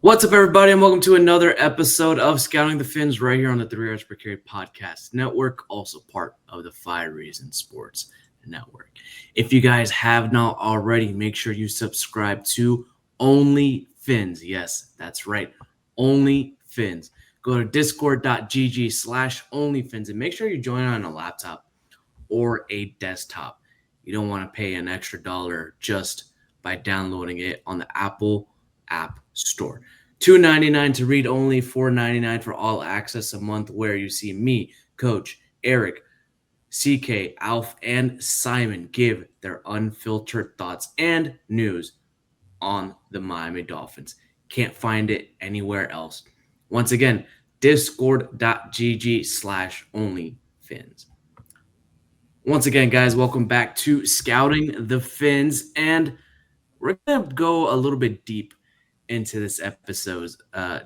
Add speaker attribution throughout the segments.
Speaker 1: What's up, everybody, and welcome to another episode of Scouting the Fins right here on the 3 Yards Per Carry Podcast Network, also part of the 5 Reasons Sports Network. If you guys have not already, make sure you subscribe to Only Fins. Yes, that's right, Only Fins. Go to discord.gg/onlyfins and make sure you join on a laptop or a desktop. You don't want to pay an extra dollar just by downloading it on the Apple App Store. $2.99 to read only, $4.99 for all access a month, where you see me, Coach, Eric, CK, Alf, and Simon give their unfiltered thoughts and news on the Miami Dolphins. Can't find it anywhere else. Once again, discord.gg/onlyfins. Once again, guys, welcome back to Scouting the Fins, and we're going to go a little bit deep into this episode,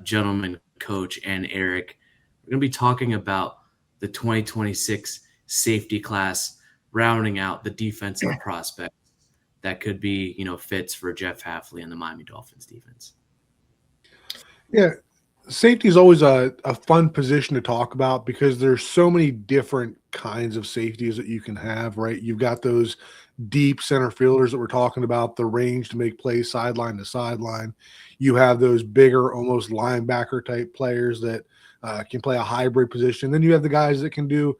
Speaker 1: gentlemen, Coach, and Eric. We're going to be talking about the 2026 safety class, rounding out the defensive prospects that could be, fits for Jeff Hafley and the Miami Dolphins defense.
Speaker 2: Yeah, safety is always a fun position to talk about because there's so many different kinds of safeties that you can have, right? You've got those deep center fielders that we're talking about, the range to make plays sideline to sideline. You have those bigger, almost linebacker type players that can play a hybrid position. Then you have the guys that can do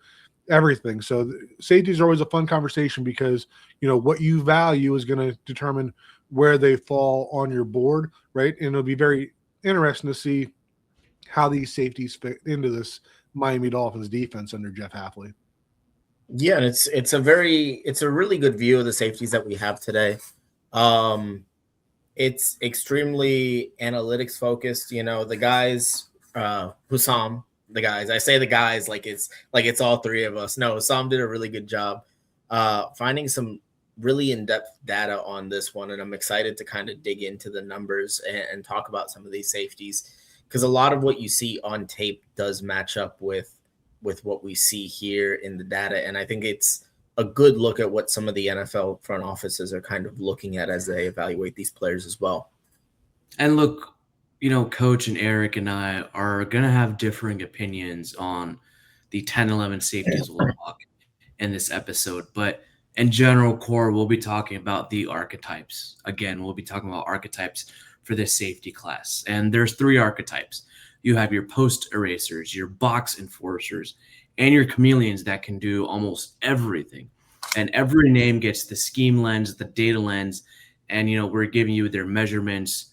Speaker 2: everything. So safeties are always a fun conversation because, what you value is going to determine where they fall on your board, right? And it'll be very interesting to see how these safeties fit into this Miami Dolphins defense under Jeff Hafley.
Speaker 3: Yeah, and it's a really good view of the safeties that we have today. It's extremely analytics focused. The guys, Hussam, the guys. I say the guys like it's all three of us. No, Hussam did a really good job finding some really in-depth data on this one, and I'm excited to kind of dig into the numbers and talk about some of these safeties, because a lot of what you see on tape does match up with what we see here in the data. And I think it's a good look at what some of the NFL front offices are kind of looking at as they evaluate these players as well.
Speaker 1: And look, Coach and Eric and I are going to have differing opinions on the 10-11 safeties we'll talk in this episode. But in general core, we'll be talking about the archetypes. Again, we'll be talking about archetypes for this safety class. And there's 3 archetypes. You have your post erasers, your box enforcers, and your chameleons that can do almost everything. And every name gets the scheme lens, the data lens, and we're giving you their measurements,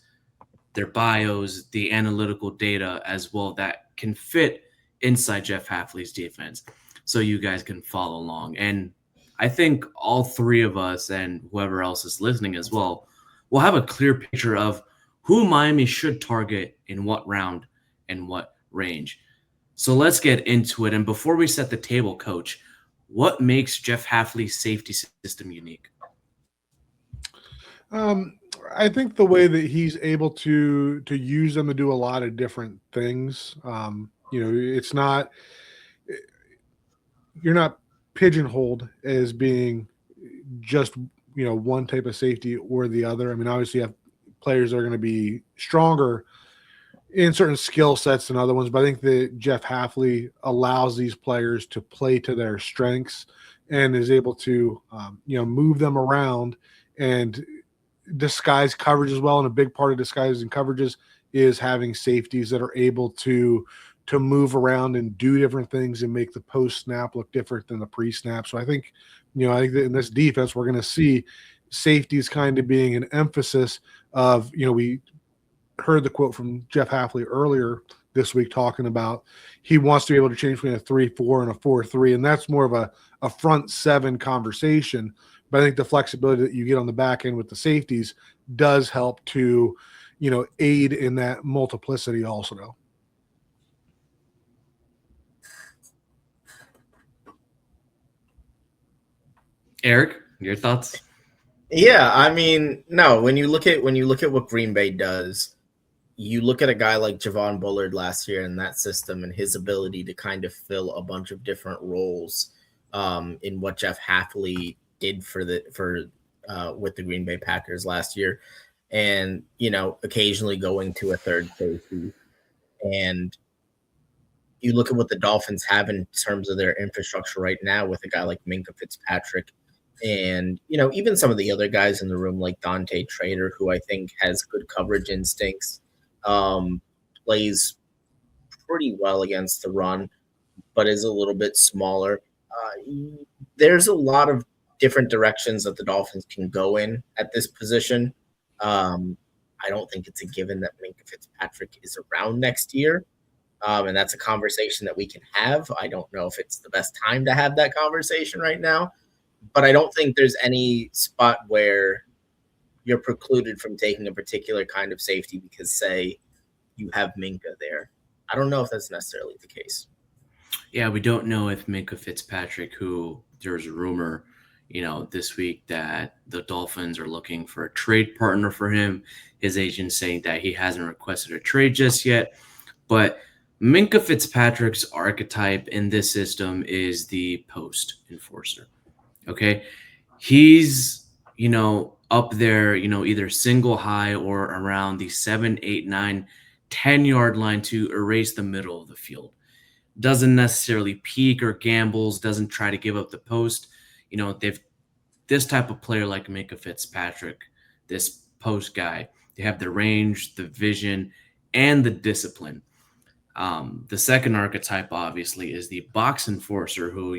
Speaker 1: their bios, the analytical data as well that can fit inside Jeff Hafley's defense, so you guys can follow along. And I think all 3 of us and whoever else is listening as well will have a clear picture of who Miami should target in what round and what range. So let's get into it. And before we set the table, Coach, what makes Jeff Hafley's safety system unique?
Speaker 2: I think the way that he's able to use them to do a lot of different things. It's not, you're not pigeonholed as being just one type of safety or the other. I mean, obviously you have players that are going to be stronger in certain skill sets than other ones, but I think that Jeff Hafley allows these players to play to their strengths and is able to move them around and disguise coverage as well. And a big part of disguising coverages is having safeties that are able to move around and do different things and make the post snap look different than the pre snap. So I think that in this defense we're going to see safeties kind of being an emphasis of, we heard the quote from Jeff Hafley earlier this week talking about he wants to be able to change between a 3-4 and a 4-3, and that's more of a front 7 conversation. But I think the flexibility that you get on the back end with the safeties does help to, aid in that multiplicity also, though.
Speaker 1: Eric, your thoughts?
Speaker 3: Yeah, I mean, no, when you look at what Green Bay does, you look at a guy like Javon Bullard last year in that system and his ability to kind of fill a bunch of different roles in what Jeff Hafley did with the Green Bay Packers last year. and, occasionally going to a third safety. And you look at what the Dolphins have in terms of their infrastructure right now with a guy like Minka Fitzpatrick and, even some of the other guys in the room like Dante Trader, who I think has good coverage instincts, um, plays pretty well against the run, but is a little bit smaller. There's a lot of different directions that the Dolphins can go in at this position. Um, I don't think it's a given that Minka Fitzpatrick is around next year. And that's a conversation that we can have. I don't know if it's the best time to have that conversation right now, but I don't think there's any spot where you're precluded from taking a particular kind of safety because, say, you have Minka there. I don't know if that's necessarily the case.
Speaker 1: Yeah, we don't know if Minka Fitzpatrick, who there's a rumor, this week that the Dolphins are looking for a trade partner for him. His agent saying that he hasn't requested a trade just yet. But Minka Fitzpatrick's archetype in this system is the post enforcer. Okay. He's, up there, either single high or around the 7, 8, 9, 10-yard line to erase the middle of the field. Doesn't necessarily peek or gambles, doesn't try to give up the post. They've this type of player like Minka Fitzpatrick, this post guy, they have the range, the vision, and the discipline. The second archetype, obviously, is the box enforcer, who,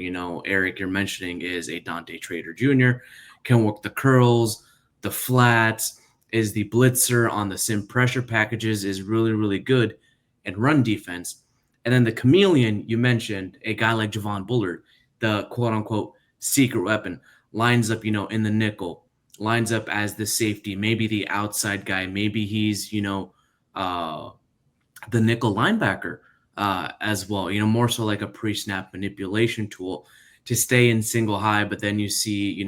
Speaker 1: Eric, you're mentioning is a Dante Trader Jr., can work the curls, the flats, is the blitzer on the sim pressure packages, is really, really good in run defense. And then the chameleon, you mentioned, a guy like Javon Bullard, the quote-unquote secret weapon, lines up, in the nickel, lines up as the safety, maybe the outside guy, maybe he's, the nickel linebacker as well, more so like a pre-snap manipulation tool to stay in single high, but then you see,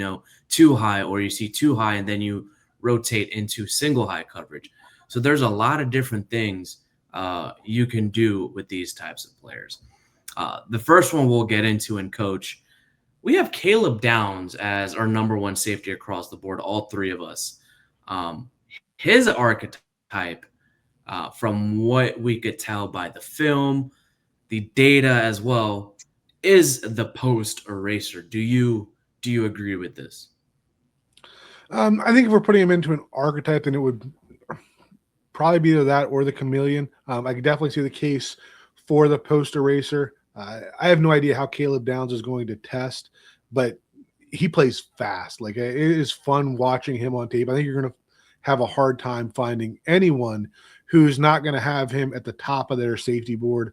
Speaker 1: too high, or you see too high and then you rotate into single high coverage. So there's a lot of different things you can do with these types of players. The first one we'll get into in coach, we have Caleb Downs as our number one safety across the board, all three of us. His archetype, from what we could tell by the film, the data as well, is the post eraser. Do you agree with this?
Speaker 2: I think if we're putting him into an archetype, then it would probably be either that or the chameleon. I could definitely see the case for the post eraser. I have no idea how Caleb Downs is going to test, but he plays fast. Like, it is fun watching him on tape. I think you're going to have a hard time finding anyone who's not going to have him at the top of their safety board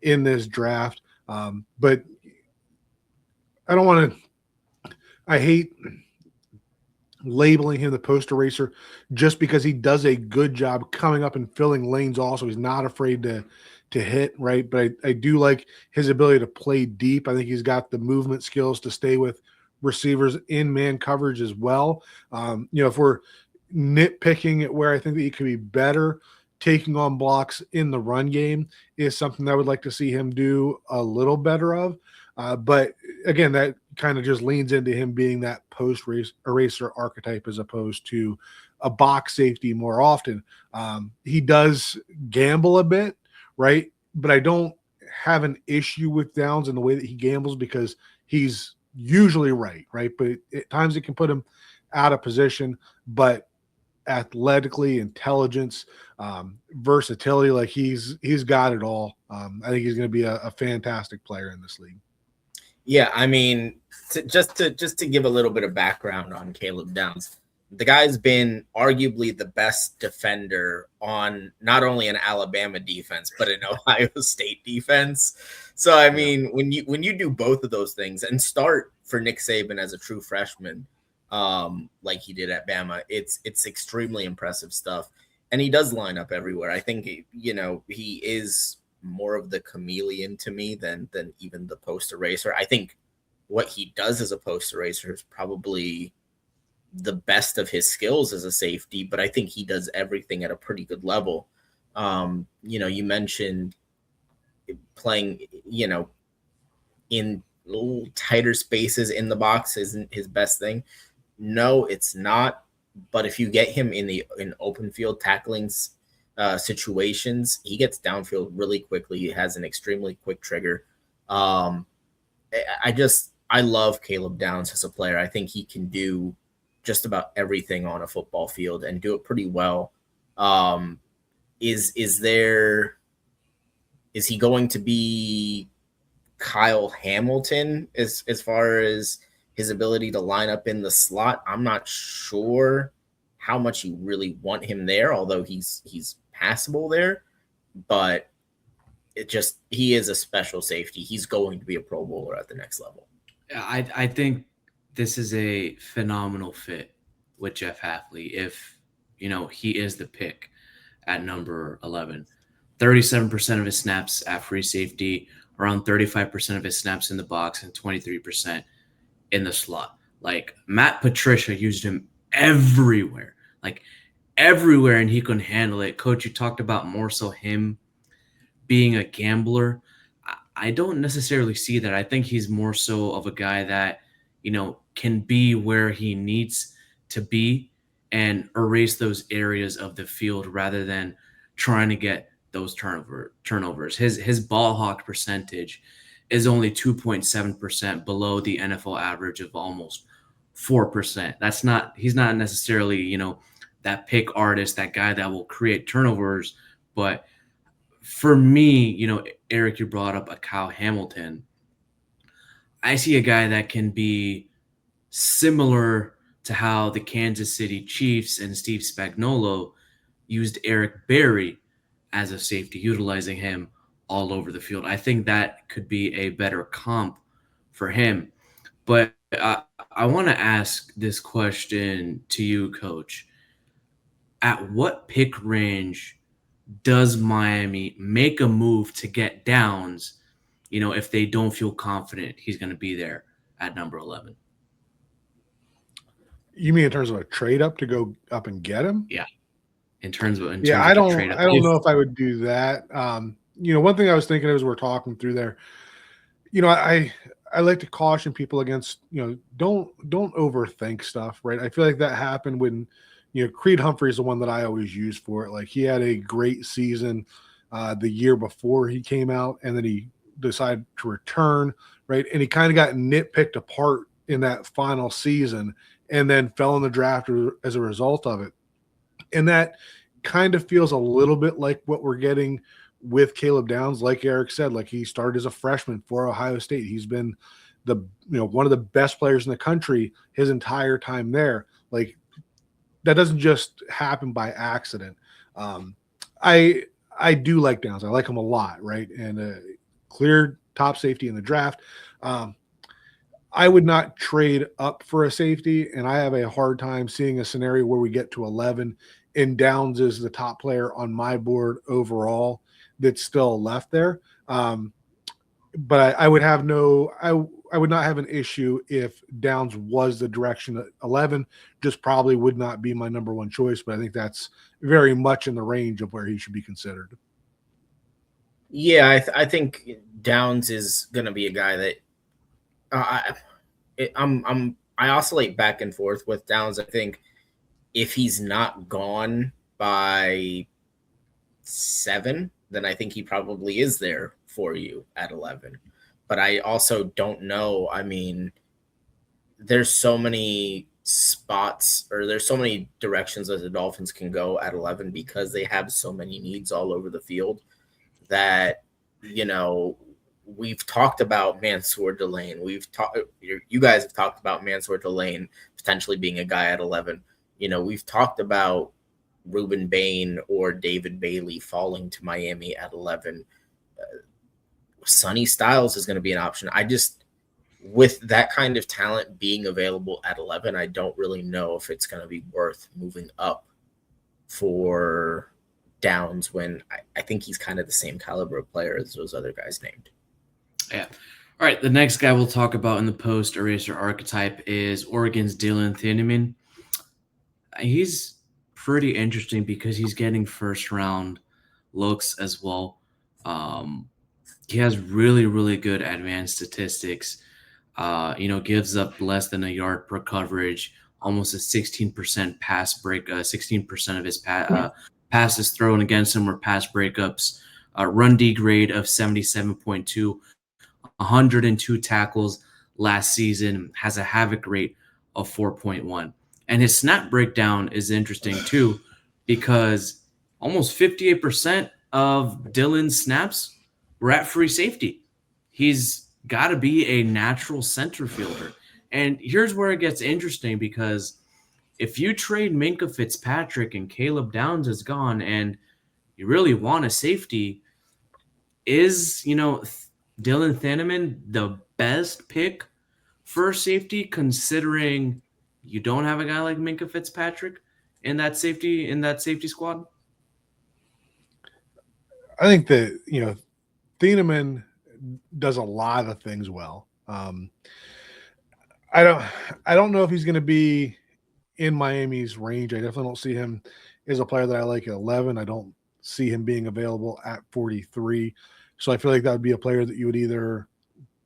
Speaker 2: in this draft. But I hate labeling him the post eraser just because he does a good job coming up and filling lanes. Also, he's not afraid to hit, right? But I do like his ability to play deep. I think he's got the movement skills to stay with receivers in man coverage as well. If we're nitpicking at where I think that he could be better, taking on blocks in the run game is something that I would like to see him do a little better of. But again, that kind of just leans into him being that post eraser archetype as opposed to a box safety more often. He does gamble a bit, right? But I don't have an issue with Downs in the way that he gambles because he's usually right? But at times it can put him out of position, but athletically, intelligence, versatility, like he's got it all. I think he's going to be a fantastic player in this league.
Speaker 3: Yeah, I mean, just to give a little bit of background on Caleb Downs, the guy's been arguably the best defender on not only an Alabama defense but an Ohio State defense. So I mean, when you do both of those things and start for Nick Saban as a true freshman, like he did at Bama, it's extremely impressive stuff. And he does line up everywhere. I think he is more of the chameleon to me than even the post eraser. I think what he does as a post eraser is probably the best of his skills as a safety, but I think he does everything at a pretty good level. You mentioned playing, in little tighter spaces in the box isn't his best thing. No, it's not. But if you get him in open field tackling situations, he gets downfield really quickly. He has an extremely quick trigger. I love Caleb Downs as a player. I think he can do just about everything on a football field and do it pretty well. Is he going to be Kyle Hamilton as far as his ability to line up in the slot? I'm not sure how much you really want him there, although he's passable there. But he is a special safety. He's going to be a Pro Bowler at the next level.
Speaker 1: I think this is a phenomenal fit with Jeff Hafley if, he is the pick at number 11. 37% of his snaps at free safety, around 35% of his snaps in the box, and 23% in the slot. Like, Matt Patricia used him everywhere, and he couldn't handle it. Coach, you talked about more so him being a gambler. I don't necessarily see that. I think he's more so of a guy that, can be where he needs to be and erase those areas of the field rather than trying to get those turnovers. His ball hawk percentage is only 2.7% below the NFL average of almost 4%. He's not necessarily, that pick artist, that guy that will create turnovers, but for me, Eric, you brought up a Kyle Hamilton. I see a guy that can be similar to how the Kansas City Chiefs and Steve Spagnuolo used Eric Berry as a safety, utilizing him all over the field. I think that could be a better comp for him. But I want to ask this question to you, Coach. At what pick range does Miami make a move to get Downs, if they don't feel confident he's going to be there at number 11?
Speaker 2: You mean in terms of a trade up to go up and get him?
Speaker 1: Yeah. In terms of
Speaker 2: I don't
Speaker 1: trade up.
Speaker 2: know if I would do that. One thing I was thinking as we're talking through there, I like to caution people against, don't overthink stuff, right? I feel like that happened when, Creed Humphrey is the one that I always use for it. Like, he had a great season the year before he came out, and then he decided to return, right? And he kind of got nitpicked apart in that final season and then fell in the draft as a result of it. And that kind of feels a little bit like what we're getting with Caleb Downs. Like Eric said, like, he started as a freshman for Ohio State. He's been one of the best players in the country his entire time there. Like, that doesn't just happen by accident. I do like Downs. I like him a lot, right? And clear top safety in the draft. I would not trade up for a safety, and I have a hard time seeing a scenario where we get to 11 and Downs is the top player on my board overall that's still left there. But I would not have an issue if Downs was the direction at 11. Just probably would not be my number one choice, but I think that's very much in the range of where he should be considered.
Speaker 3: Yeah, I think Downs is going to be a guy that I oscillate back and forth with Downs. I think if he's not gone by 7, then I think he probably is there for you at 11. But I also don't know. I mean, there's so many spots, or there's so many directions that the Dolphins can go at 11 because they have so many needs all over the field that, we've talked about Mansour Delane. You guys have talked about Mansour Delane potentially being a guy at 11. We've talked about Ruben Bain or David Bailey falling to Miami at 11. Sonny Styles is going to be an option. With that kind of talent being available at 11, I don't really know if it's going to be worth moving up for Downs when I think he's kind of the same caliber of player as those other guys named.
Speaker 1: Yeah. All right. The next guy we'll talk about in the post eraser archetype is Oregon's Dylan Thieneman. He's pretty interesting because he's getting first round looks as well. He has really, really good advanced statistics. Gives up less than a yard per coverage, almost a 16% pass break, 16% of his passes thrown against him were pass breakups. Run D grade of 77.2, 102 tackles last season, has a havoc rate of 4.1. And his snap breakdown is interesting too, because almost 58% of Dylan's snaps were at free safety. He's got to be a natural center fielder. And here's where it gets interesting, because if you trade Minkah Fitzpatrick and Caleb Downs is gone and you really want a safety, is, Dylan Thieneman the best pick for safety, considering you don't have a guy like Minkah Fitzpatrick in that safety squad?
Speaker 2: I think that Thieneman does a lot of things well. I don't know if he's going to be in Miami's range. I definitely don't see him as a player that I like at 11. I don't see him being available at 43. So I feel like that would be a player that you would either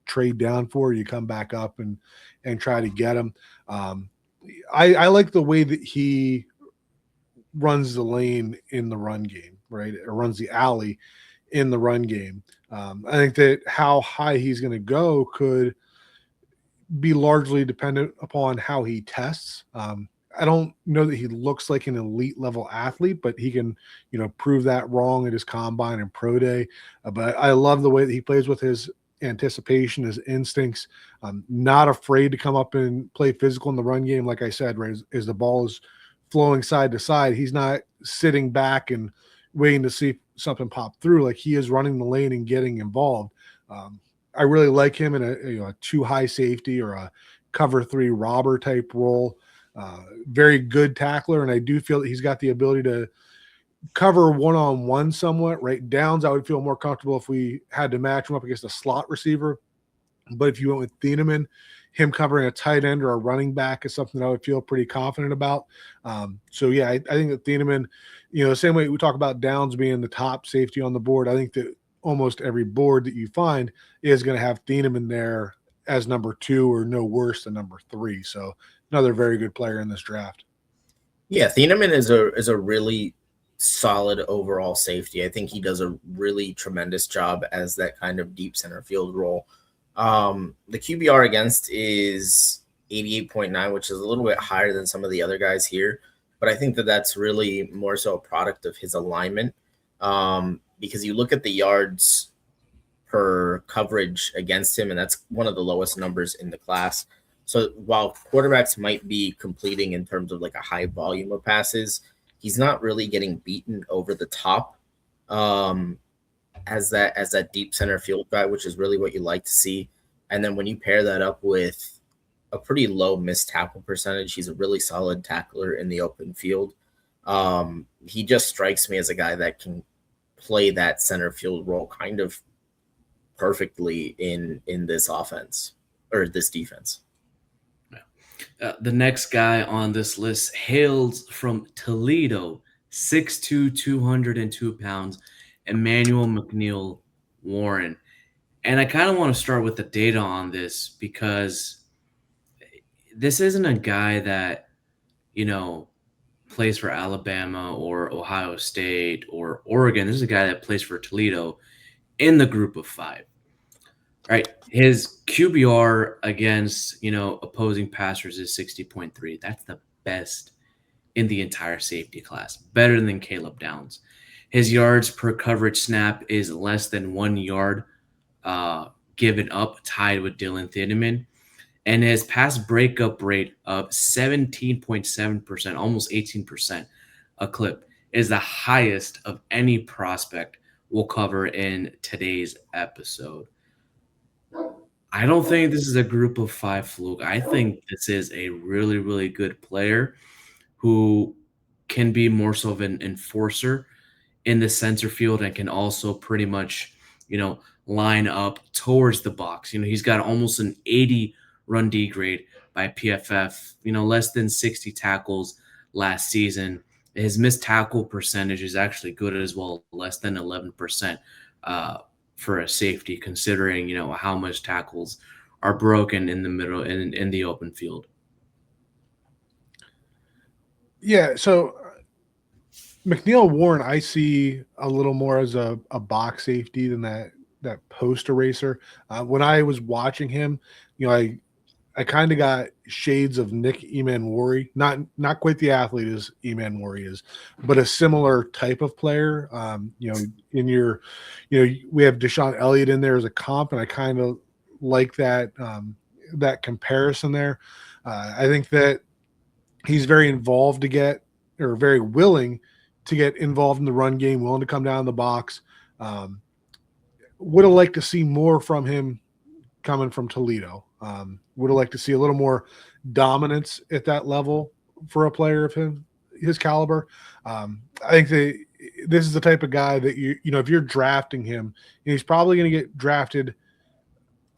Speaker 2: trade down for, or you come back up and try to get him. I like the way that he runs the lane in the run game, right? Or runs the alley in the run game. I think that how high he's going to go could be largely dependent upon how he tests. I don't know that he looks like an elite level athlete, but he can, prove that wrong at his combine and pro day. But I love the way that he plays with his anticipation, his instincts. Not afraid to come up and play physical in the run game. Like I said, right, as the ball is flowing side to side, he's not sitting back and waiting to see something pop through. Like, he is running the lane and getting involved. I really like him in a two high safety or a cover 3 robber type role. Very good tackler, and I do feel that he's got the ability to cover one-on-one somewhat. Right, Downs, I would feel more comfortable if we had to match him up against a slot receiver. But if you went with Thieneman, him covering a tight end or a running back is something that I would feel pretty confident about. So yeah, I think that Thieneman, the same way we talk about Downs being the top safety on the board, I think that almost every board that you find is going to have Thieneman there as number 2 or no worse than number 3. So another very good player in this draft.
Speaker 3: Yeah, Thieneman is a really solid overall safety. I think he does a really tremendous job as that kind of deep center field role. The QBR against is 88.9, which is a little bit higher than some of the other guys here. But I think that that's really more so a product of his alignment. Because you look at the yards per coverage against him, and that's one of the lowest numbers in the class. So while quarterbacks might be completing in terms of like a high volume of passes, he's not really getting beaten over the top as that deep center field guy, which is really what you like to see. And then when you pair that up with a pretty low missed tackle percentage, he's a really solid tackler in the open field. He just strikes me as a guy that can play that center field role kind of perfectly in this offense or this defense.
Speaker 1: The next guy on this list hails from Toledo, 6'2", 202 pounds, Emmanuel McNeil Warren. And I kind of want to start with the data on this, because this isn't a guy that, plays for Alabama or Ohio State or Oregon. This is a guy that plays for Toledo in the group of 5. Right. His QBR against, opposing passers is 60.3. That's the best in the entire safety class, better than Caleb Downs. His yards per coverage snap is less than 1 yard given up, tied with Dylan Thieneman. And his pass breakup rate of 17.7%, almost 18% a clip, is the highest of any prospect we'll cover in today's episode. I don't think this is a group of 5 fluke. I think this is a really, really good player who can be more so of an enforcer in the center field and can also pretty much, line up towards the box. He's got almost an 80 run D grade by PFF, less than 60 tackles last season. His missed tackle percentage is actually good as well, less than 11%. For a safety, considering how much tackles are broken in the middle in the open field.
Speaker 2: Yeah, so McNeil Warren, I see a little more as a box safety than that post eraser. When I was watching him, I kind of got shades of Nick Emanwari, not quite the athlete as Emanwari is, but a similar type of player. In your, we have Deshaun Elliott in there as a comp, and I kind of like that comparison there. I think that he's very involved to get, or very willing to get involved in the run game, willing to come down the box. Um, would have liked to see more from him coming from Toledo. Would have liked to see a little more dominance at that level for a player of his caliber. I think this is the type of guy that if you're drafting him, and he's probably going to get drafted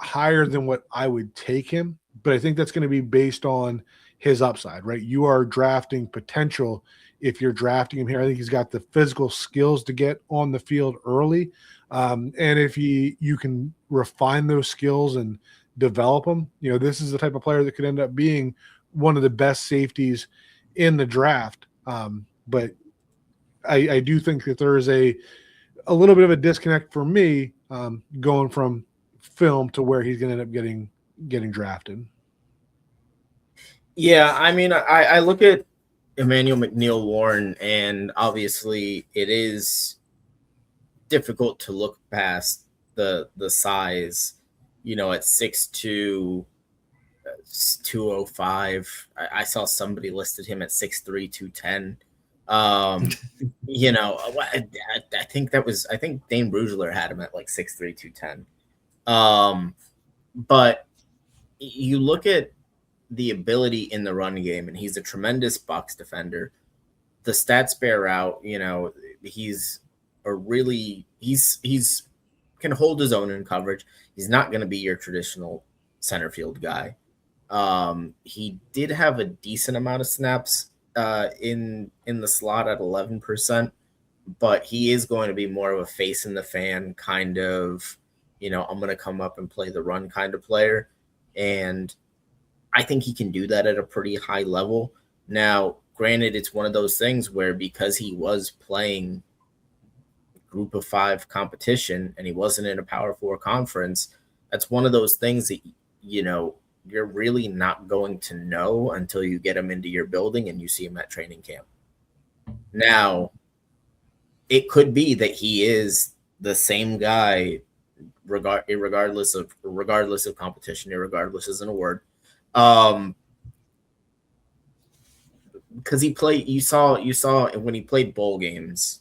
Speaker 2: higher than what I would take him, but I think that's going to be based on his upside, right? You are drafting potential if you're drafting him here. I think he's got the physical skills to get on the field early. And if you can refine those skills and develop them, this is the type of player that could end up being one of the best safeties in the draft. But I do think that there is a little bit of a disconnect for me going from film to where he's going to end up getting drafted.
Speaker 3: Yeah, I mean, I look at Emmanuel McNeil Warren, and obviously it is difficult to look past the size, at 6'2", 205. I saw somebody listed him at 6'3", 210. I think Dane Brugler had him at like 6'3", 210. But you look at the ability in the run game, and he's a tremendous box defender. The stats bear out, he's can hold his own in coverage. He's not going to be your traditional center field guy. He did have a decent amount of snaps in the slot at 11%, but he is going to be more of a face in the fan kind of, I'm going to come up and play the run kind of player. And I think he can do that at a pretty high level. Now, granted, it's one of those things where because he was playing group of 5 competition and he wasn't in a Power 4 conference, that's one of those things that, you're really not going to know until you get him into your building and you see him at training camp. Now, it could be that he is the same guy regardless of competition. Irregardless isn't a word. Because you saw when he played bowl games,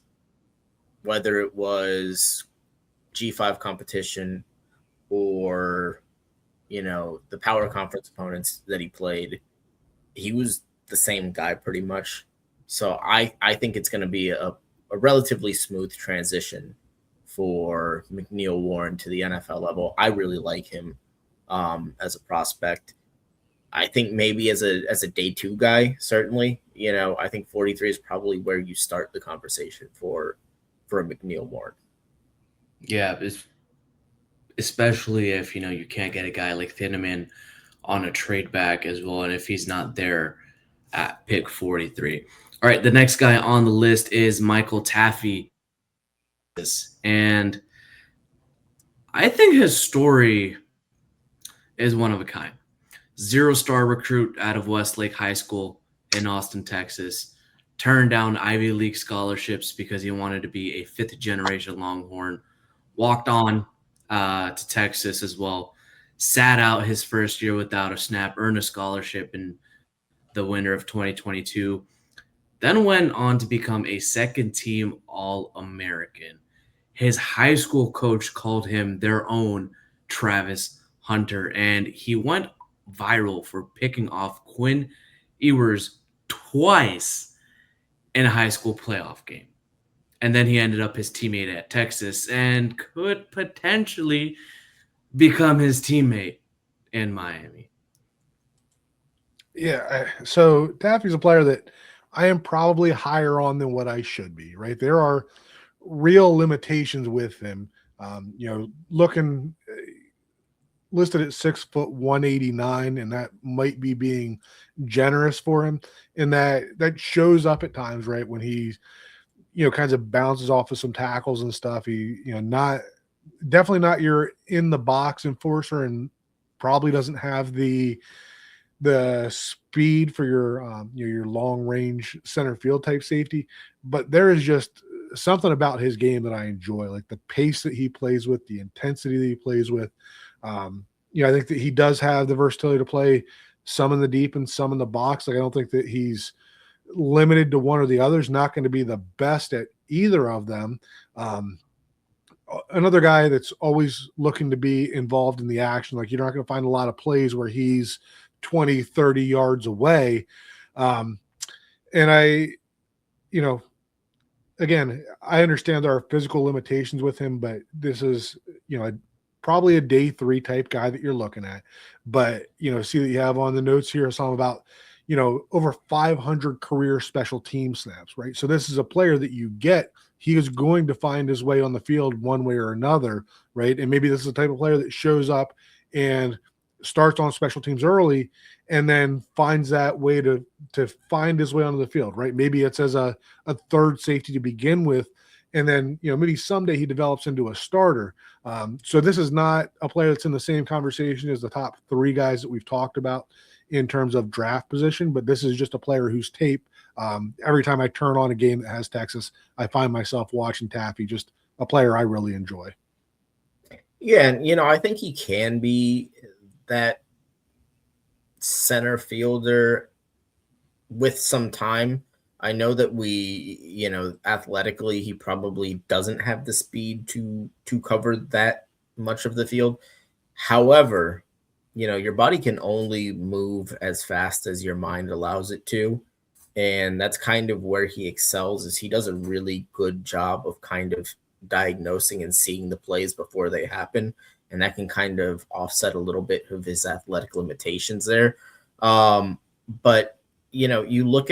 Speaker 3: whether it was G5 competition or the power conference opponents that he played, he was the same guy pretty much. So I think it's going to be a relatively smooth transition for McNeil Warren to the NFL level. I really like him as a prospect. I think maybe as a day 2 guy, certainly, I think 43 is probably where you start the conversation for a McNeil Warren.
Speaker 1: Yeah, especially if, you can't get a guy like Thieneman on a trade back as well, and if he's not there at pick 43. All right, the next guy on the list is Michael Taffy. And I think his story is one of a kind. 0-star recruit out of Westlake High School in Austin, Texas. Turned down Ivy League scholarships because he wanted to be a 5th-generation Longhorn. Walked on to Texas as well. Sat out his first year without a snap. Earned a scholarship in the winter of 2022. Then went on to become a second-team All-American. His high school coach called him their own Travis Hunter, and he went viral for picking off Quinn Ewers twice in a high school playoff game. And then he ended up his teammate at Texas and could potentially become his teammate in Miami.
Speaker 2: Yeah, so Taffy's a player that I am probably higher on than what I should be, right? There are real limitations with him. Looking listed at 6 foot 189, and that might be being generous for him. And that shows up at times, right? When he's, kinds of bounces off of some tackles and stuff. He, not definitely not your in the box enforcer, and probably doesn't have the speed for your long range center field type safety. But there is just something about his game that I enjoy, like the pace that he plays with, the intensity that he plays with. I think that he does have the versatility to play some in the deep and some in the box. Like, I don't think that he's limited to one or the other. Is not going to be the best at either of them. Another guy that's always looking to be involved in the action. Like, you're not going to find a lot of plays where he's 20, 30 yards away. And again, I understand there are physical limitations with him, but this is, probably a day 3 type guy that you're looking at. But, see that you have on the notes here something about, over 500 career special team snaps, right? So this is a player that you get. He is going to find his way on the field one way or another, right? And maybe this is the type of player that shows up and starts on special teams early and then finds that way to find his way onto the field, right? Maybe it's as a third safety to begin with, and then, maybe someday he develops into a starter. So this is not a player that's in the same conversation as the top 3 guys that we've talked about in terms of draft position, but this is just a player whose tape, every time I turn on a game that has Texas, I find myself watching Taffy, just a player I really enjoy.
Speaker 3: Yeah, and I think he can be that center fielder with some time. I know that athletically, he probably doesn't have the speed to cover that much of the field. However, your body can only move as fast as your mind allows it to. And that's kind of where he excels, is he does a really good job of kind of diagnosing and seeing the plays before they happen. And that can kind of offset a little bit of his athletic limitations there. But, you look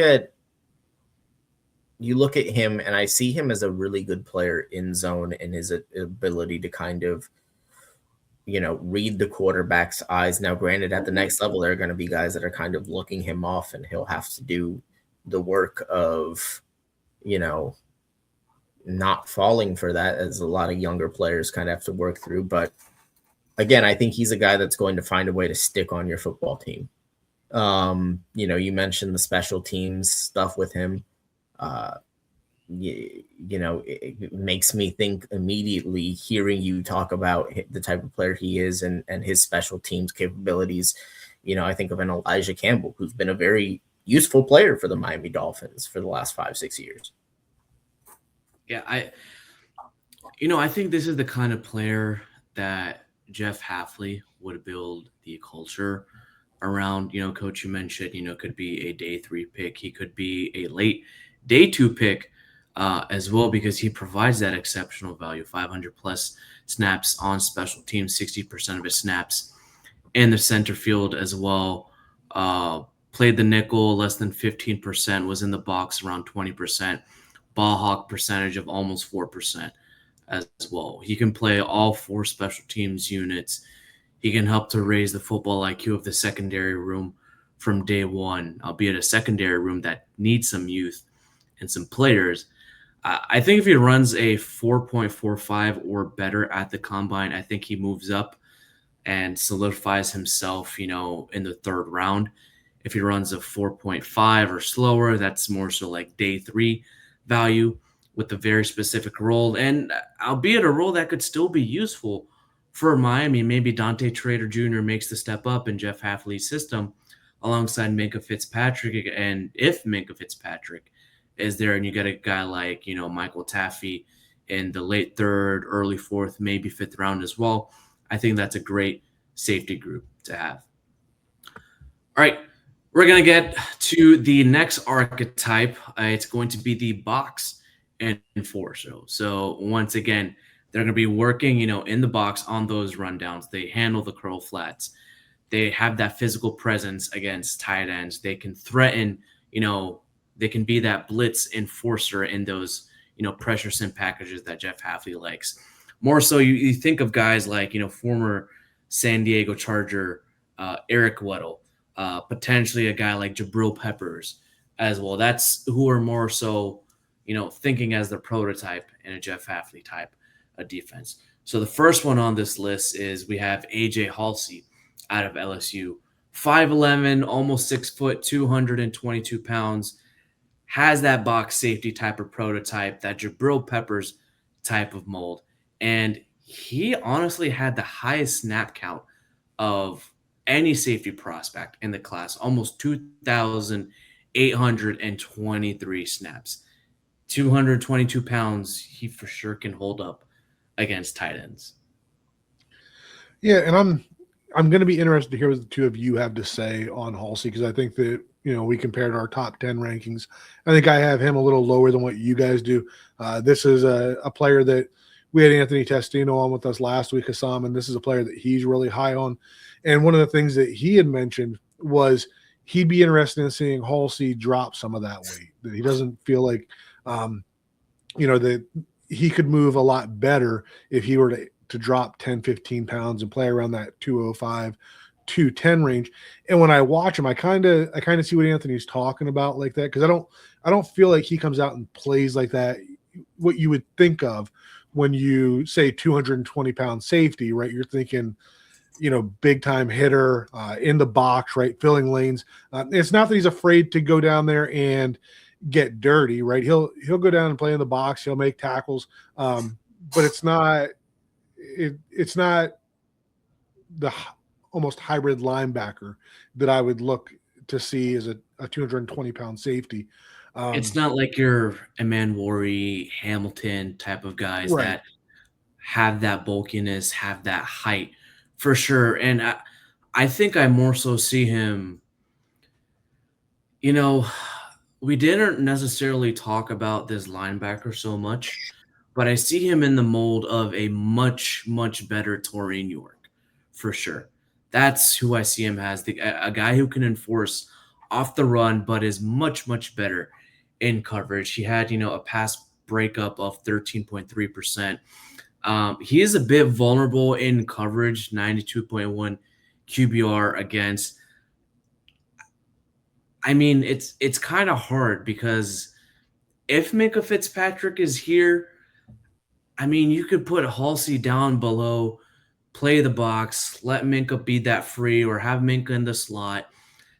Speaker 3: at him, and I see him as a really good player in zone, and his ability to kind of, read the quarterback's eyes. Now, granted, at the next level, there are going to be guys that are kind of looking him off, and he'll have to do the work of, not falling for that, as a lot of younger players kind of have to work through. But again, I think he's a guy that's going to find a way to stick on your football team. You mentioned the special teams stuff with him. It makes me think immediately hearing you talk about the type of player he is and his special teams capabilities. I think of an Elijah Campbell, who's been a very useful player for the Miami Dolphins for the last 5-6 years.
Speaker 1: Yeah, I think this is the kind of player that Jeff Hafley would build the culture around. Coach, you mentioned, could be a day 3 pick. He could be a late day 2 pick as well, because he provides that exceptional value, 500 plus snaps on special teams, 60% of his snaps in the center field as well. Played the nickel less than 15%, was in the box around 20%, ball hawk percentage of almost 4% as well. He can play all 4 special teams units. He can help to raise the football IQ of the secondary room from day one, albeit a secondary room that needs some youth and some players. I think if he runs a 4.45 or better at the combine, I think he moves up and solidifies himself, in the 3rd round. If he runs a 4.5 or slower, that's more so like day 3 value with a very specific role, and albeit a role that could still be useful for Miami. Maybe Dante Trader Jr. makes the step up in Jeff Hafley's system alongside Minkah Fitzpatrick. And if Minkah Fitzpatrick is there and you get a guy like, Michael Taffy in the late 3rd, early 4th, maybe 5th round as well, I think that's a great safety group to have. All right, we're going to get to the next archetype. It's going to be the box enforcer. So once again, they're going to be working, in the box on those rundowns. They handle the curl flats. They have that physical presence against tight ends. They can threaten, they can be that blitz enforcer in those, pressure sim packages that Jeff Hafley likes. More so, you think of guys like, former San Diego Charger Eric Weddle, potentially a guy like Jabril Peppers as well. That's who are more so, thinking as the prototype in a Jeff Hafley type of defense. So the first one on this list is we have AJ Halsey out of LSU. 5'11", almost 6 foot, 222 pounds, has that box safety type of prototype, that Jabril Peppers type of mold. And he honestly had the highest snap count of any safety prospect in the class, almost 2,823 snaps. 222 pounds, he for sure can hold up against tight ends.
Speaker 2: Yeah, and I'm going to be interested to hear what the two of you have to say on Halsey, because I think that we compared our top 10 rankings. I think I have him a little lower than what you guys do. This is a player that we had Anthony Testino on with us last week, Hassam, and this is a player that he's really high on. And one of the things that he had mentioned was he'd be interested in seeing Halsey drop some of that weight, that he doesn't feel like, that he could move a lot better if he were to drop 10, 15 pounds and play around that 205, 210 range. And when I watch him, I kind of see what Anthony's talking about like that, because I don't feel like he comes out and plays like that, what you would think of when you say 220-pound safety, right? You're thinking, big time hitter in the box, right? Filling lanes. It's not that he's afraid to go down there and get dirty, right? He'll go down and play in the box. He'll make tackles, but it's not the almost hybrid linebacker that I would look to see as a 220-pound safety.
Speaker 1: It's not like your Emmanuel Hamilton type of guys
Speaker 2: right.
Speaker 1: that have that bulkiness, have that height for sure. And I think I more so see him, we didn't necessarily talk about this linebacker so much, but I see him in the mold of a much, much better Taurian York for sure. That's who I see him as, a guy who can enforce off the run, but is much, much better in coverage. He had, a pass breakup of 13.3%. He is a bit vulnerable in coverage, 92.1 QBR against. I mean, it's kind of hard because if Minkah Fitzpatrick is here, I mean, you could put Halsey down below, play the box, let Minkah be that free, or have Minkah in the slot,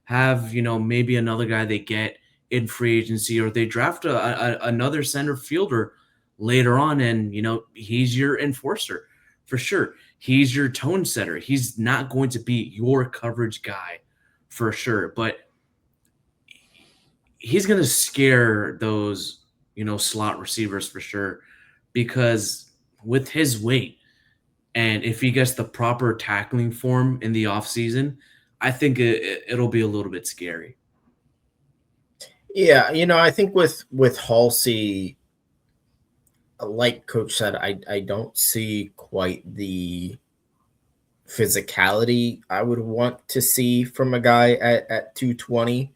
Speaker 1: have, maybe another guy they get in free agency, or they draft another center fielder later on, and, he's your enforcer for sure. He's your tone setter. He's not going to be your coverage guy for sure, but he's going to scare those, slot receivers for sure, because with his weight, and if he gets the proper tackling form in the offseason, I think it'll be a little bit scary.
Speaker 3: Yeah, I think with Halsey, like Coach said, I don't see quite the physicality I would want to see from a guy at 220.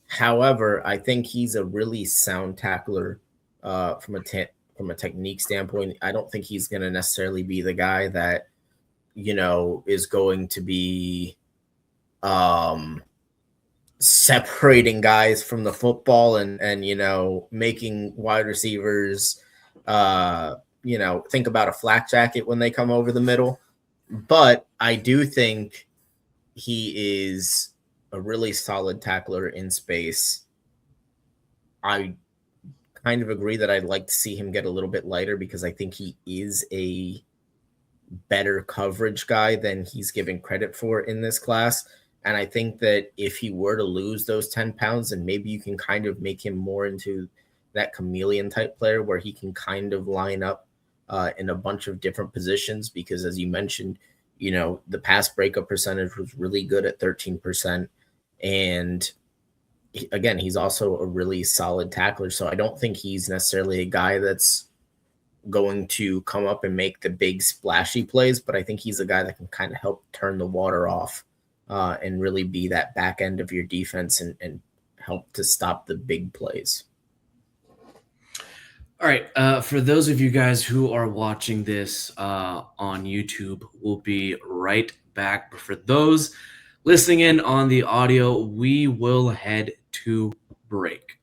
Speaker 3: However, I think he's a really sound tackler from a technique standpoint. I don't think he's going to necessarily be the guy that, is going to be separating guys from the football and making wide receivers, think about a flak jacket when they come over the middle. But I do think he is a really solid tackler in space. I kind of agree that I'd like to see him get a little bit lighter, because I think he is a better coverage guy than he's given credit for in this class. And I think that if he were to lose those 10 pounds, then maybe you can kind of make him more into that chameleon type player where he can kind of line up in a bunch of different positions, because as you mentioned, the pass breakup percentage was really good at 13%. And again, he's also a really solid tackler. So I don't think he's necessarily a guy that's going to come up and make the big splashy plays, but I think he's a guy that can kind of help turn the water off and really be that back end of your defense and help to stop the big plays.
Speaker 1: All right. For those of you guys who are watching this on YouTube, we'll be right back. But for those listening in on the audio, we will head to break.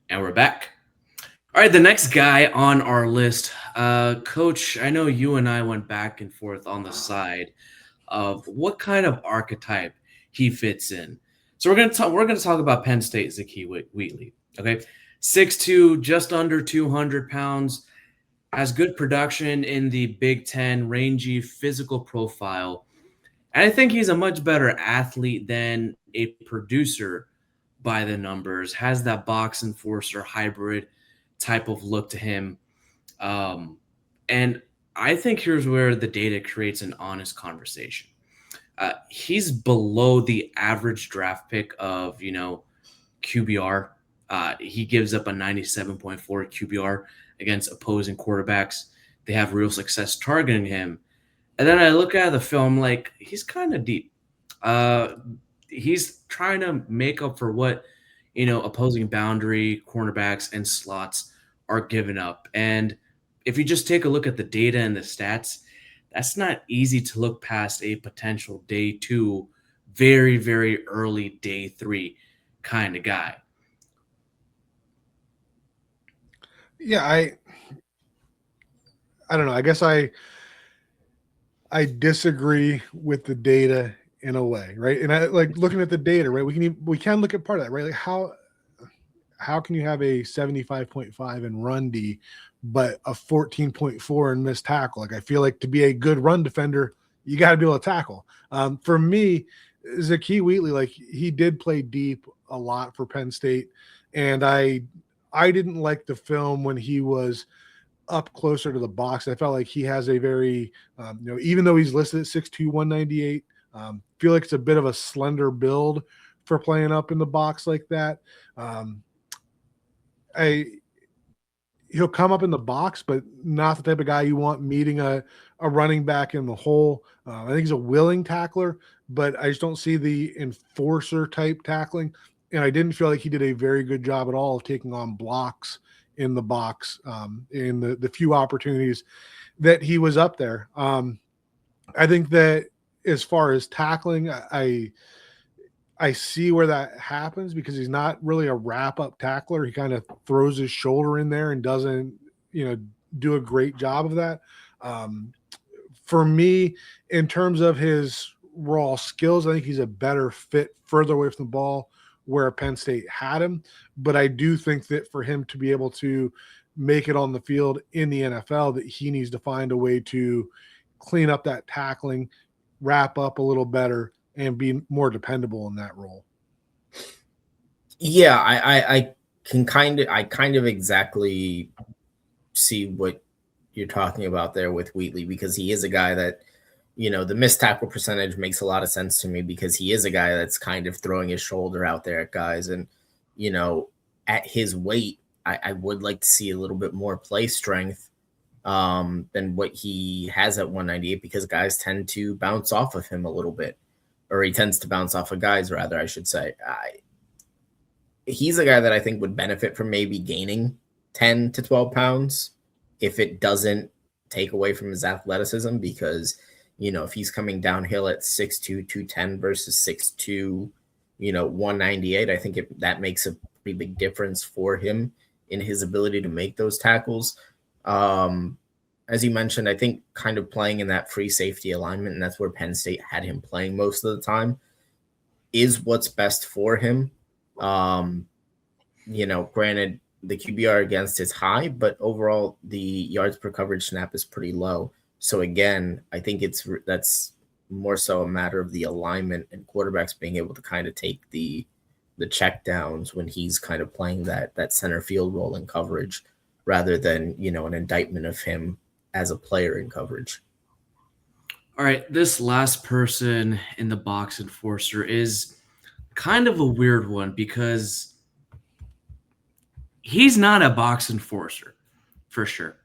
Speaker 1: And we're back. All right. The next guy on our list, Coach, I know you and I went back and forth on the side of what kind of archetype he fits in. So we're gonna talk about Penn State Zakee Wheatley. Okay, 6'2", just under 200 pounds, has good production in the Big Ten, rangy physical profile, and I think he's a much better athlete than a producer by the numbers. Has that box enforcer hybrid type of look to him, and I think here's where the data creates an honest conversation. He's below the average draft pick of, QBR. He gives up a 97.4 QBR against opposing quarterbacks. They have real success targeting him. And then I look at the film like he's kind of deep. He's trying to make up for what, opposing boundary cornerbacks and slots are giving up. And if you just take a look at the data and the stats, that's not easy to look past a potential day 2, very, very early day 3 kind of guy.
Speaker 2: Yeah, I don't know. I guess I disagree with the data in a way, right? And I like looking at the data, right? We can look at part of that, right? Like how can you have a 75.5 in run D, but a 14.4 in missed tackle? Like I feel like to be a good run defender, you got to be able to tackle. For me, Zakee Wheatley, like he did play deep a lot for Penn State, and I didn't like the film when he was up closer to the box. I felt like he has a very, even though he's listed at 6'2", 198, feel like it's a bit of a slender build for playing up in the box like that. He'll come up in the box, but not the type of guy you want meeting a running back in the hole. I think he's a willing tackler, but I just don't see the enforcer type tackling. And I didn't feel like he did a very good job at all of taking on blocks in the box in the few opportunities that he was up there. I think that as far as tackling, I see where that happens because he's not really a wrap-up tackler. He kind of throws his shoulder in there and doesn't, do a great job of that. For me, in terms of his raw skills, I think he's a better fit further away from the ball where Penn State had him. But I do think that for him to be able to make it on the field in the NFL, that he needs to find a way to clean up that tackling, wrap up a little better, and be more dependable in that role.
Speaker 3: Yeah, I kind of exactly see what you're talking about there with Wheatley, because he is a guy that, the missed tackle percentage makes a lot of sense to me because he is a guy that's kind of throwing his shoulder out there at guys. And, at his weight, I would like to see a little bit more play strength than what he has at 198, because guys tend to bounce off of him a little bit. Or he tends to bounce off of guys, rather, I should say. He's a guy that I think would benefit from maybe gaining 10 to 12 pounds if it doesn't take away from his athleticism, because, if he's coming downhill at 6'2", 210 versus 6'2", 198, I think that makes a pretty big difference for him in his ability to make those tackles. As you mentioned, I think kind of playing in that free safety alignment, and that's where Penn State had him playing most of the time, is what's best for him. Granted, the QBR against is high, but overall the yards per coverage snap is pretty low. So again, I think that's more so a matter of the alignment and quarterbacks being able to kind of take the check downs when he's kind of playing that center field role in coverage, rather than, an indictment of him as a player in coverage.
Speaker 1: All right, this last person in the box enforcer is kind of a weird one because he's not a box enforcer for sure.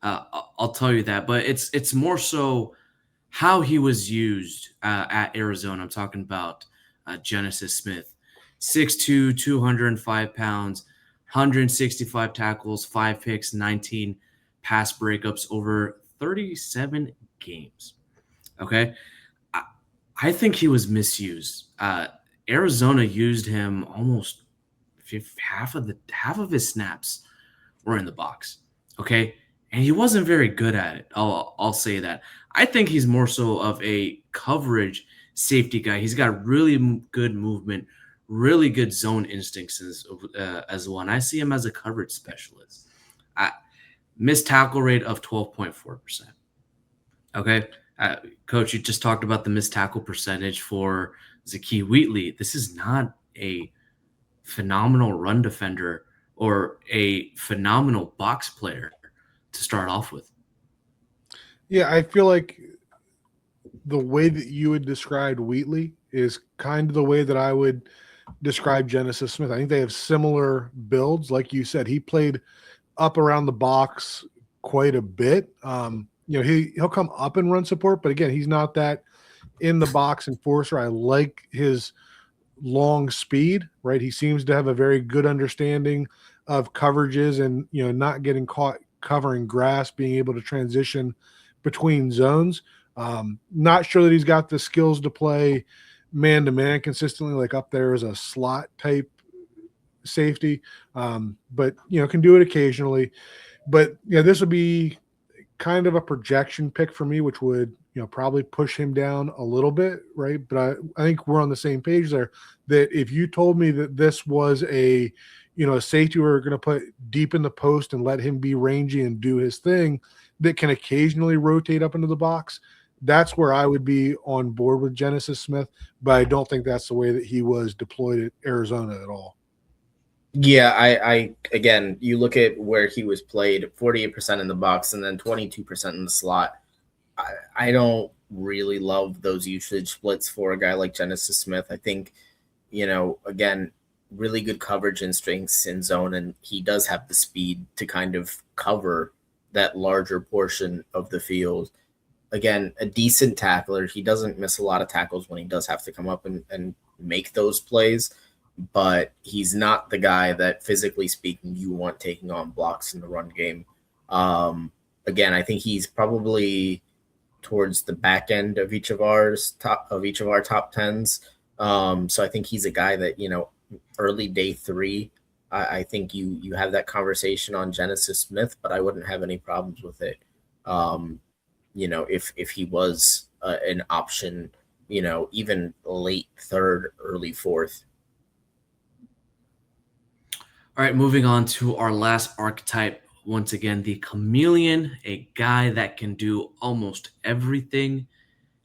Speaker 1: I'll tell you that, but it's more so how he was used at Arizona. I'm talking about Genesis Smith, 6'2", 205 pounds, 165 tackles, 5 picks, 19 pass breakups over 37 games. Okay. I think he was misused. Arizona used him almost half of his snaps were in the box. Okay. And he wasn't very good at it. I'll say that. I think he's more so of a coverage safety guy. He's got really good movement, really good zone instincts as well. And I see him as a coverage specialist. Missed tackle rate of 12.4%. Okay. Coach, you just talked about the missed tackle percentage for Zakee Wheatley. This is not a phenomenal run defender or a phenomenal box player to start off with.
Speaker 2: Yeah, I feel like the way that you would describe Wheatley is kind of the way that I would describe Genesis Smith. I think they have similar builds. Like you said, he played up around the box quite a bit. He'll come up and run support, but again, he's not that in the box enforcer. I like his long speed, right? He seems to have a very good understanding of coverages and, not getting caught covering grass, being able to transition between zones. Not sure that he's got the skills to play man-to-man consistently, like up there as a slot type safety, but can do it occasionally. But this would be kind of a projection pick for me, which would probably push him down a little bit, right? But I think we're on the same page there, that if you told me that this was a safety we're going to put deep in the post and let him be rangy and do his thing that can occasionally rotate up into the box, that's where I would be on board with Genesis Smith. But I don't think that's the way that he was deployed at Arizona at all.
Speaker 3: Yeah, I again, you look at where he was played, 48% in the box and then 22% in the slot. I don't really love those usage splits for a guy like Genesis Smith. I think, again, really good coverage instincts in zone, and he does have the speed to kind of cover that larger portion of the field. Again, a decent tackler. He doesn't miss a lot of tackles when he does have to come up and make those plays, but he's not the guy that, physically speaking, you want taking on blocks in the run game. Again, I think he's probably towards the back end of each of our top tens. So I think he's a guy that, early day 3, I think you have that conversation on Genesis Smith, but I wouldn't have any problems with it. If he was an option, even late 3rd, early 4th.
Speaker 1: All right, moving on to our last archetype. Once again, the chameleon, a guy that can do almost everything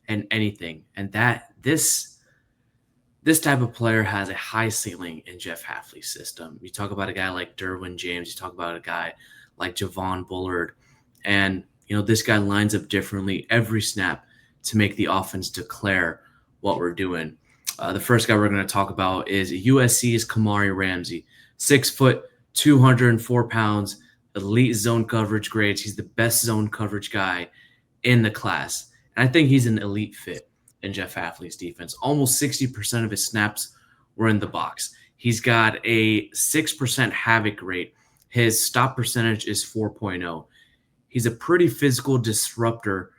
Speaker 1: and anything. And that this type of player has a high ceiling in Jeff Hafley's system. You talk about a guy like Derwin James, you talk about a guy like Javon Bullard, and this guy lines up differently every snap to make the offense declare what we're doing. The first guy we're going to talk about is USC's Kamari Ramsey, 6 foot, 204 pounds, elite zone coverage grades. He's the best zone coverage guy in the class. And I think he's an elite fit in Jeff Hafley's defense. Almost 60% of his snaps were in the box. He's got a 6% havoc rate. His stop percentage is 4.0. He's a pretty physical disruptor,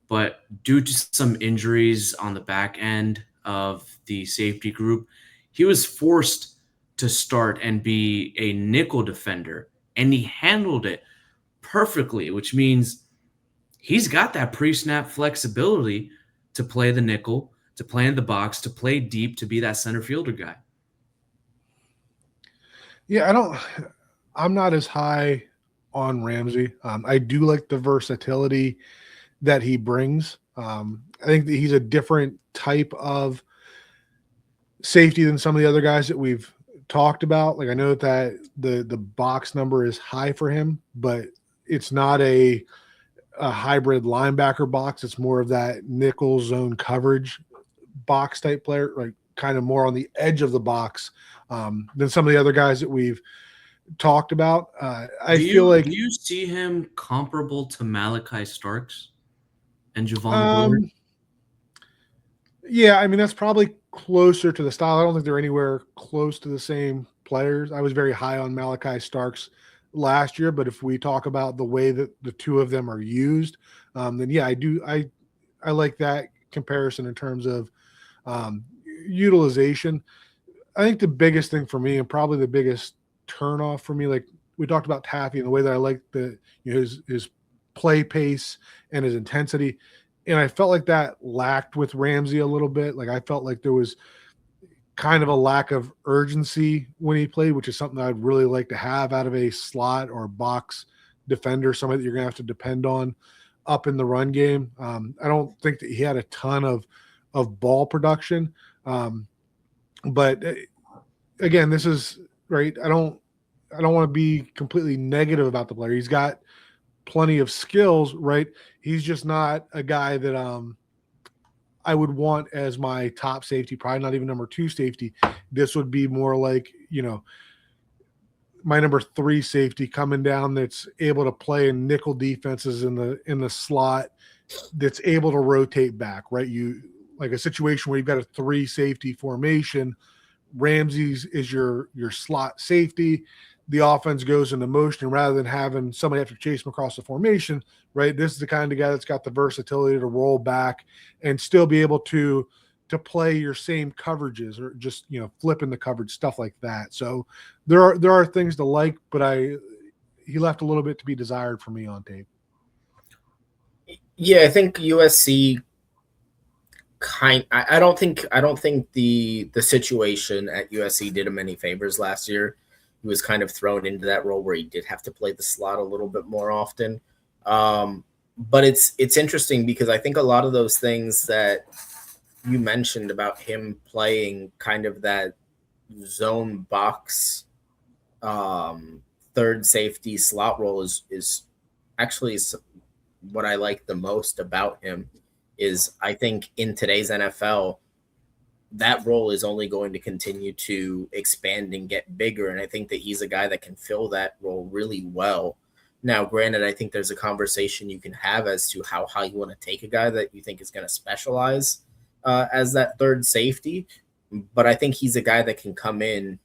Speaker 1: but due to some injuries on the back end of the safety group, he was forced to start and be a nickel defender, and he handled it perfectly, which means he's got that pre-snap flexibility to play the nickel, to play in the box, to play deep, to be that center fielder guy.
Speaker 2: Yeah, I'm not as high on Ramsey. I do like the versatility that he brings. I think that he's a different type of safety than some of the other guys that we've talked about. Like, I know that the box number is high for him, but it's not a hybrid linebacker box. It's more of that nickel zone coverage box type player, like kind of more on the edge of the box than some of the other guys that we've talked about. Do
Speaker 1: you see him comparable to Malachi Starks and Javon Bullard?
Speaker 2: Yeah, I mean, that's probably closer to the style. I don't think they're anywhere close to the same players. I was very high on Malachi Starks last year, but if we talk about the way that the two of them are used, then yeah, I like that comparison in terms of utilization. I think the biggest thing for me, and probably the biggest turnoff for me, like we talked about Taffy and the way that I like his play pace and his intensity, and I felt like that lacked with Ramsey a little bit. Like I felt like there was kind of a lack of urgency when he played, which is something I'd really like to have out of a slot or box defender, somebody that you're going to have to depend on up in the run game. I don't think that he had a ton of ball production. But again, this is right. I don't want to be completely negative about the player. He's got plenty of skills, right? He's just not a guy that I would want as my top safety, probably not even number 2 safety. This would be more like, my number 3 safety coming down that's able to play in nickel defenses in the slot, that's able to rotate back, right? You like a situation where you've got a 3 safety formation. Ramsey's is your slot safety. The offense goes into motion, and rather than having somebody have to chase him across the formation, right? This is the kind of guy that's got the versatility to roll back and still be able to play your same coverages, or just flipping the coverage, stuff like that. So there are things to like, but he left a little bit to be desired for me on tape.
Speaker 3: Yeah, I think USC I don't think the situation at USC did him any favors last year. He was kind of thrown into that role where he did have to play the slot a little bit more often. But it's interesting because I think a lot of those things that you mentioned about him playing kind of that zone box third safety slot role is actually what I like the most about him. Is I think in today's NFL, that role is only going to continue to expand and get bigger. And I think that he's a guy that can fill that role really well. Now, granted, I think there's a conversation you can have as to how high you want to take a guy that you think is going to specialize as that third safety. But I think he's a guy that can come in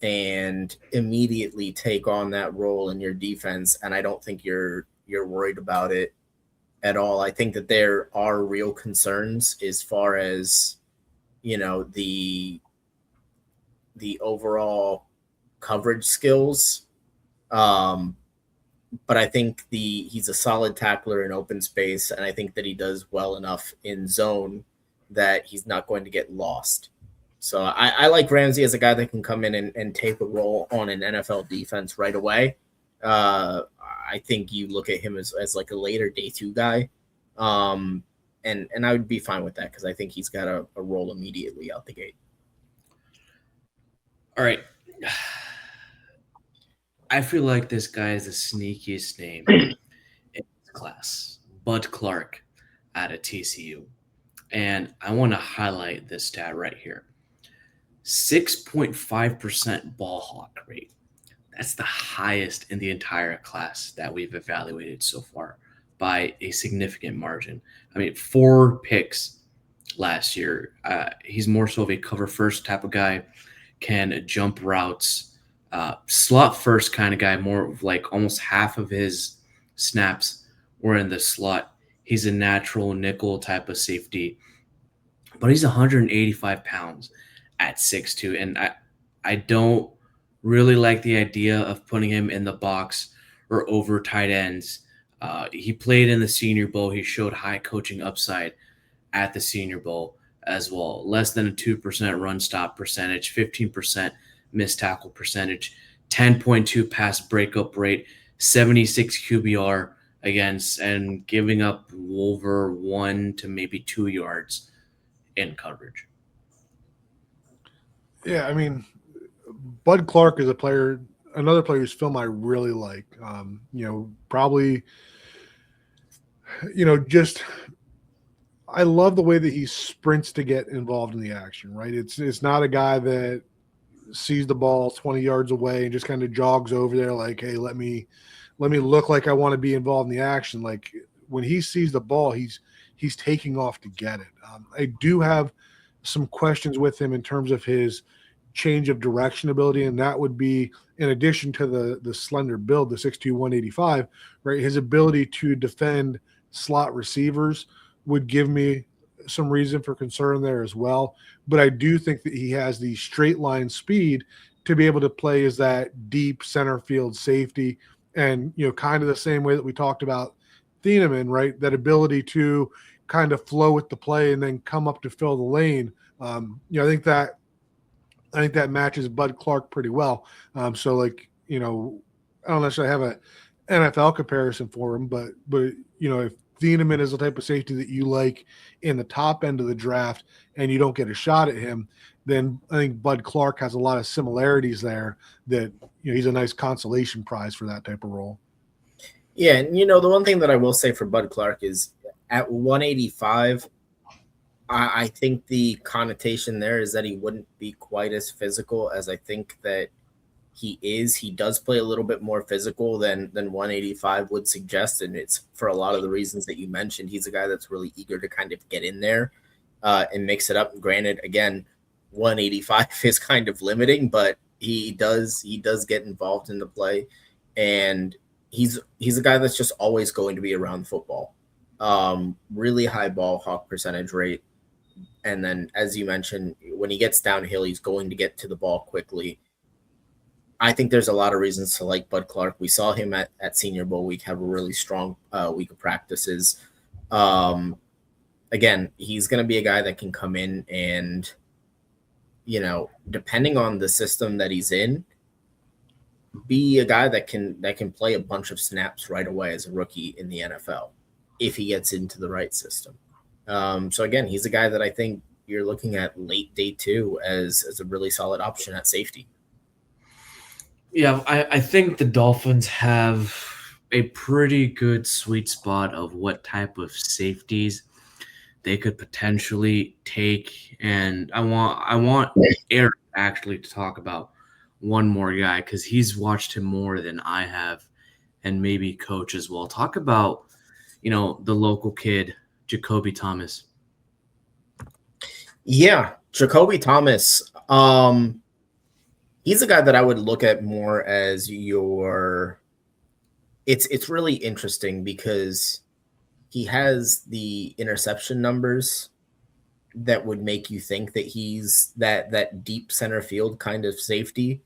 Speaker 3: and immediately take on that role in your defense. And I don't think you're worried about it at all. I think that there are real concerns as far as, the overall coverage skills. But I think he's a solid tackler in open space, and I think that he does well enough in zone that he's not going to get lost. So I like Ramsey as a guy that can come in and take a role on an NFL defense right away. I think you look at him as like a later day 2 guy. And I would be fine with that because I think he's got a role immediately out the gate.
Speaker 1: All right. I feel like this guy is the sneakiest name in this class. Bud Clark out of TCU. And I want to highlight this stat right here. 6.5% ball hawk rate. That's the highest in the entire class that we've evaluated so far by a significant margin. I mean, 4 picks last year. He's more so of a cover first type of guy, can jump routes, slot first kind of guy, more of like almost half of his snaps were in the slot. He's a natural nickel type of safety, but he's 185 pounds at 6'2", and I don't really like the idea of putting him in the box or over tight ends. He played in the Senior Bowl. He showed high coaching upside at the Senior Bowl as well. Less than a 2% run stop percentage, 15% missed tackle percentage, 10.2 pass breakup rate, 76 QBR against, and giving up over 1 to maybe 2 yards in coverage.
Speaker 2: Yeah, I mean, Bud Clark is another player whose film I really like. Probably, just I love the way that he sprints to get involved in the action, right? It's not a guy that sees the ball 20 yards away and just kind of jogs over there like, hey, let me look like I want to be involved in the action. Like when he sees the ball, he's taking off to get it. I do have some questions with him in terms of his change of direction ability, and that would be in addition to the slender build, the 6'2", 185, right? His ability to defend slot receivers would give me some reason for concern there as well. But I do think that he has the straight line speed to be able to play as that deep center field safety, and kind of the same way that we talked about Thieneman, right? That ability to kind of flow with the play and then come up to fill the lane. I think that matches Bud Clark pretty well. So like, I don't necessarily have a NFL comparison for him, but if Thieneman is the type of safety that you like in the top end of the draft and you don't get a shot at him, then I think Bud Clark has a lot of similarities there that, he's a nice consolation prize for that type of role.
Speaker 3: Yeah, and the one thing that I will say for Bud Clark is at 185, I think the connotation there is that he wouldn't be quite as physical as I think that he is. He does play a little bit more physical than 185 would suggest, and it's for a lot of the reasons that you mentioned. He's a guy that's really eager to kind of get in there and mix it up. Granted, again, 185 is kind of limiting, but he does get involved in the play, and he's a guy that's just always going to be around football. Really high ball hawk percentage rate. And then, as you mentioned, when he gets downhill, he's going to get to the ball quickly. I think there's a lot of reasons to like Bud Clark. We saw him at Senior Bowl week have a really strong week of practices. Again, he's going to be a guy that can come in and, depending on the system that he's in, be a guy that can play a bunch of snaps right away as a rookie in the NFL if he gets into the right system. So again, he's a guy that I think you're looking at late day 2 as a really solid option at safety.
Speaker 1: Yeah, I think the Dolphins have a pretty good sweet spot of what type of safeties they could potentially take. And I want Eric actually to talk about one more guy because he's watched him more than I have, and maybe coach as well. Talk about, the local kid, Jacoby Thomas.
Speaker 3: Yeah, Jacoby Thomas. He's a guy that I would look at more as it's really interesting because he has the interception numbers that would make you think that he's that deep center field kind of safety.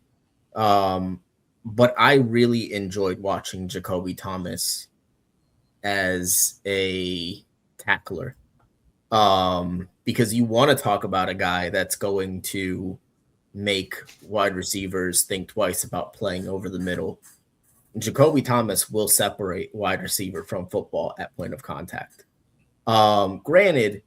Speaker 3: But I really enjoyed watching Jacoby Thomas as a tackler, because you want to talk about a guy that's going to make wide receivers think twice about playing over the middle. Jacoby Thomas will separate wide receiver from football at point of contact. Granted,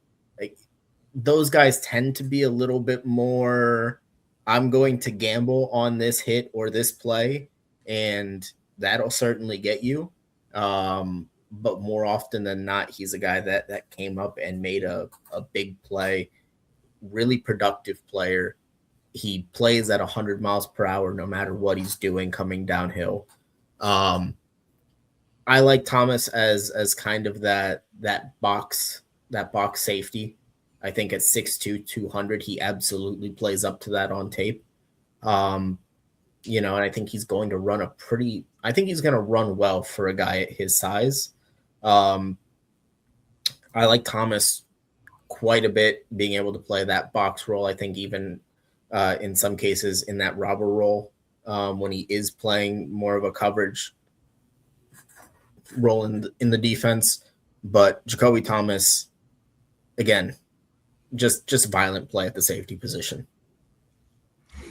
Speaker 3: those guys tend to be a little bit more, I'm going to gamble on this hit or this play, and that'll certainly get you. But more often than not, he's a guy that came up and made a big play, really productive player. He plays at 100 miles per hour no matter what he's doing coming downhill. I like Thomas as kind of that box safety. I think at 6'2", 200, he absolutely plays up to that on tape. And I think he's going to run run well for a guy at his size. I like Thomas quite a bit, being able to play that box role. I think even in some cases in that robber role, when he is playing more of a coverage role in the defense. But Jacoby Thomas, again, just violent play at the safety position.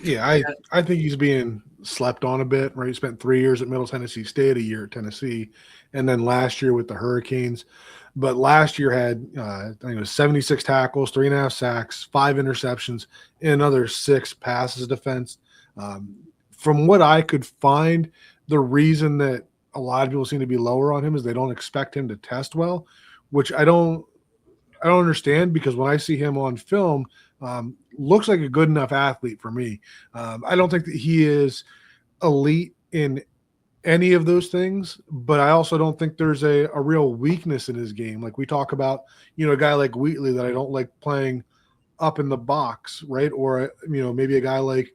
Speaker 2: Yeah, I think he's being slept on a bit, right? He spent 3 years at Middle Tennessee State, a year at Tennessee, and then last year with the Hurricanes. But last year had, I think it was 76 tackles, 3.5 sacks, 5 interceptions, and another 6 passes defense. From what I could find, the reason that a lot of people seem to be lower on him is they don't expect him to test well, which I don't understand, because when I see him on film, looks like a good enough athlete for me. I don't think that he is elite in any of those things, but I also don't think there's a real weakness in his game. Like we talk about, a guy like Wheatley that I don't like playing up in the box, right? Or, maybe a guy like,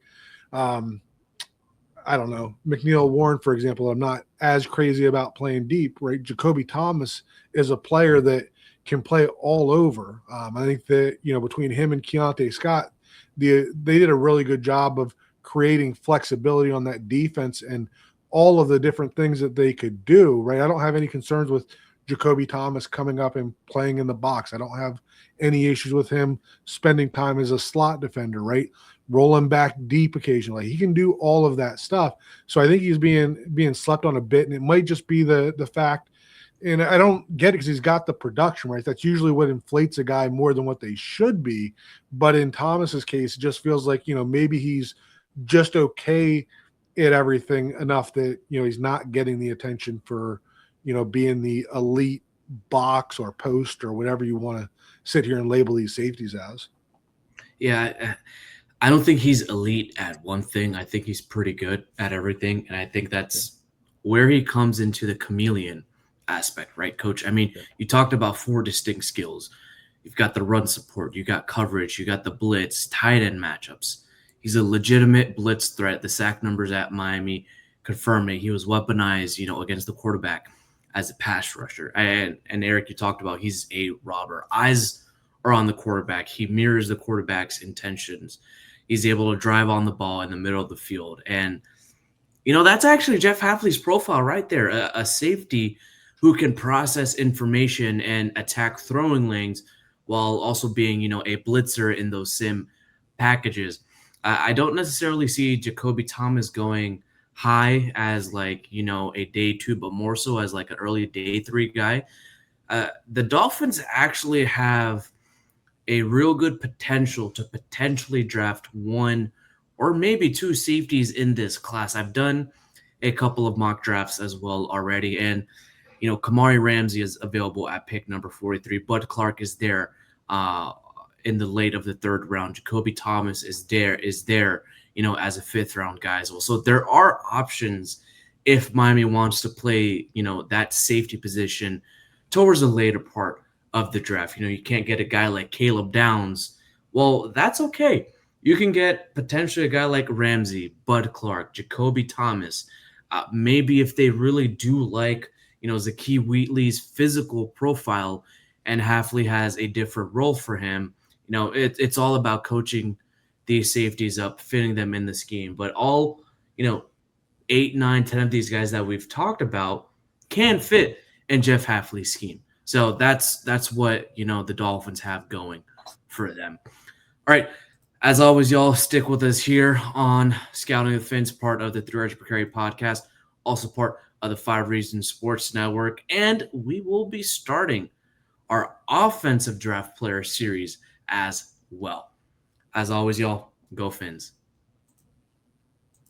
Speaker 2: I don't know, McNeil Warren, for example. I'm not as crazy about playing deep, right? Jacoby Thomas is a player that can play all over. I think that, between him and Keontae Scott, they did a really good job of creating flexibility on that defense and all of the different things that they could do, right? I don't have any concerns with Jacoby Thomas coming up and playing in the box. I don't have any issues with him spending time as a slot defender, right? Rolling back deep occasionally. He can do all of that stuff. So I think he's being slept on a bit, and it might just be the fact, and I don't get it because he's got the production, right? That's usually what inflates a guy more than what they should be. But in Thomas's case, it just feels like, maybe he's just okay at everything enough that, he's not getting the attention for, being the elite box or post or whatever you want to sit here and label these safeties as.
Speaker 1: Yeah, I don't think he's elite at one thing. I think he's pretty good at everything. And I think that's where he comes into the chameleon aspect, right, Coach? I mean, you talked about 4 distinct skills. You've got the run support, you got coverage, you got the blitz, tight end matchups. He's a legitimate blitz threat. The sack numbers at Miami confirm it. He was weaponized, against the quarterback as a pass rusher. And Eric, you talked about he's a robber. Eyes are on the quarterback. He mirrors the quarterback's intentions. He's able to drive on the ball in the middle of the field. And, that's actually Jeff Hafley's profile right there, a safety who can process information and attack throwing lanes while also being, a blitzer in those sim packages. I don't necessarily see Jacoby Thomas going high as like, a day 2, but more so as like an early day 3 guy. The Dolphins actually have a real good potential to potentially draft 1 or maybe 2 safeties in this class. I've done a couple of mock drafts as well already. And, Kamari Ramsey is available at pick number 43. Bud Clark is there in the late of the 3rd round. Jacoby Thomas is there, as a 5th round guy as well. So there are options if Miami wants to play, that safety position towards the later part of the draft. You can't get a guy like Caleb Downs. Well, that's okay. You can get potentially a guy like Ramsey, Bud Clark, Jacoby Thomas. Maybe if they really do like, Zakee Wheatley's physical profile and Hafley has a different role for him, it's all about coaching these safeties up, fitting them in the scheme. But all, 8, 9, 10 of these guys that we've talked about can fit in Jeff Hafley's scheme. So that's what, the Dolphins have going for them. All right. As always, y'all stick with us here on Scouting the Fins, part of the 3 Yards Per Carry podcast, also part of the 5 Reasons Sports Network. And we will be starting our offensive draft player series as well. As always, y'all, go Fins.